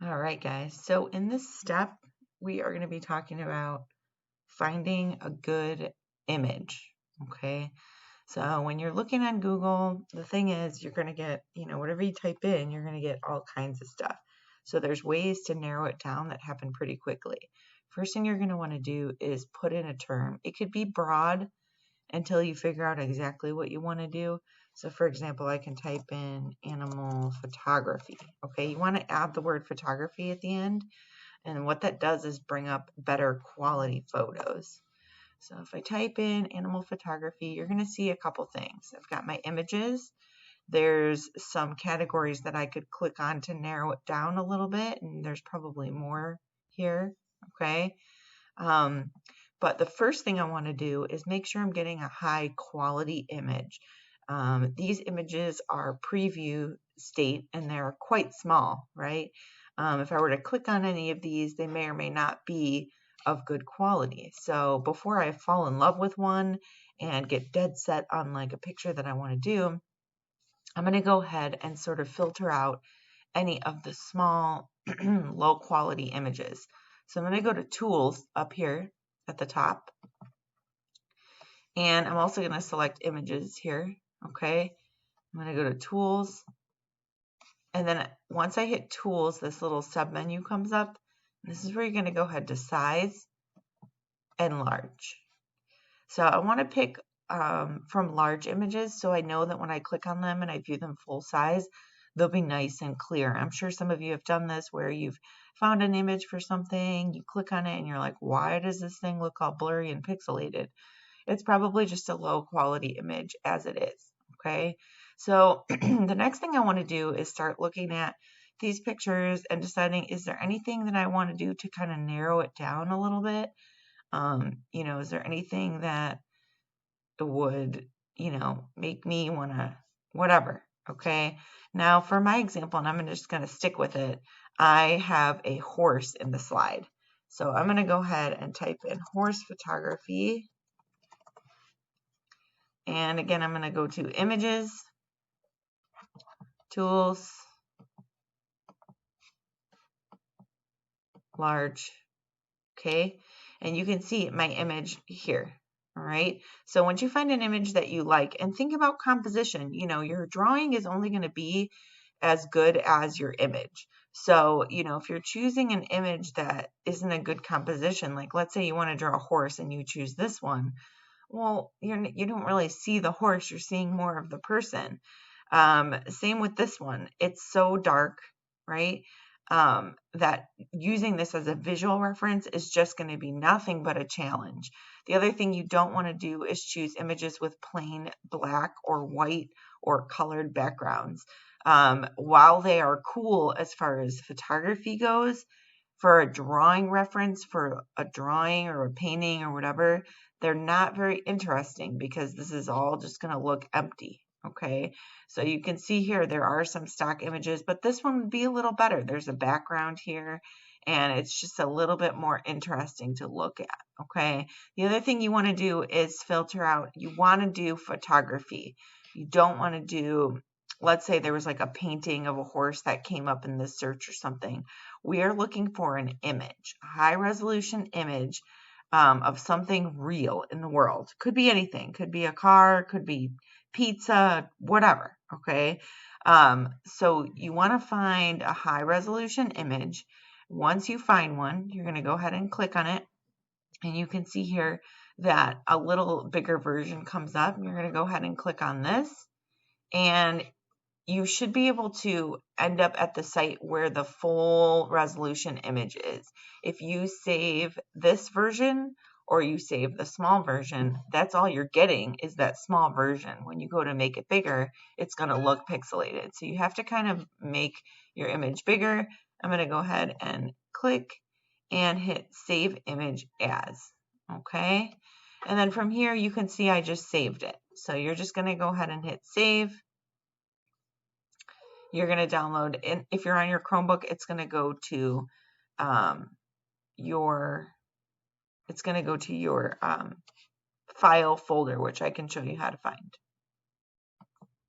All right, guys. So in this step, we are going to be talking about finding a good image. Okay. So when you're looking on Google, the thing is you're going to get, whatever you type in, you're going to get all kinds of stuff. So there's ways to narrow it down that happen pretty quickly. First thing you're going to want to do is put in a term. It could be broad until you figure out exactly what you want to do. So for example, I can type in animal photography. Okay, you want to add the word photography at the end. And what that does is bring up better quality photos. So if I type in animal photography, you're going to see a couple things. I've got my images. There's some categories that I could click on to narrow it down a little bit, and there's probably more here. Okay. But the first thing I want to do is make sure I'm getting a high quality image. These images are preview state and they're quite small, right? If I were to click on any of these, they may or may not be of good quality. So before I fall in love with one and get dead set on like a picture that I want to do, I'm going to go ahead and sort of filter out any of the small, low quality images. So I'm going to go to Tools up here at the top. And I'm also going to select Images here. Okay. I'm going to go to Tools. And then once I hit Tools, this little sub menu comes up. This is where you're going to go ahead to Size and Large. So I want to pick from large images so I know that when I click on them and I view them full size, they'll be nice and clear. I'm sure some of you have done this where you've found an image for something, you click on it and you're like, why does this thing look all blurry and pixelated? It's probably just a low quality image as it is. Okay. So the next thing I want to do is start looking at these pictures and deciding, is there anything that I want to do to kind of narrow it down a little bit? Is there anything that would, make me want to, whatever. Okay. Now for my example, and I'm just going to stick with it, I have a horse in the slide. So I'm going to go ahead and type in horse photography. And again, I'm going to go to Images, Tools, Large. Okay. And you can see my image here. All right. So once you find an image that you like, and think about composition, your drawing is only going to be as good as your image. So, if you're choosing an image that isn't a good composition, like let's say you want to draw a horse and you choose this one, well, you don't really see the horse, you're seeing more of the person. Same with this one. It's so dark, right? That using this as a visual reference is just going to be nothing but a challenge. The other thing you don't want to do is choose images with plain black or white or colored backgrounds. While they are cool as far as photography goes, for a drawing reference, for a drawing or a painting or whatever, they're not very interesting because this is all just going to look empty. Okay, so you can see here there are some stock images, but this one would be a little better. There's a background here and it's just a little bit more interesting to look at. Okay, the other thing you want to do is filter out, you want to do photography. You don't want to do, let's say there was like a painting of a horse that came up in this search or something. We are looking for an image, a high resolution image of something real in the world. Could be anything, could be a car, could be pizza, whatever. Okay. So you want to find a high resolution image. Once you find one, you're going to go ahead and click on it. And you can see here that a little bigger version comes up. You're going to go ahead and click on this. And you should be able to end up at the site where the full resolution image is. If you save this version or you save the small version, that's all you're getting is that small version. When you go to make it bigger, it's going to look pixelated. So you have to kind of make your image bigger. I'm going to go ahead and click and hit Save Image As. Okay. And then from here, you can see I just saved it. So you're just going to go ahead and hit Save. You're going to download, and if you're on your Chromebook, it's going to go to your file folder, which I can show you how to find.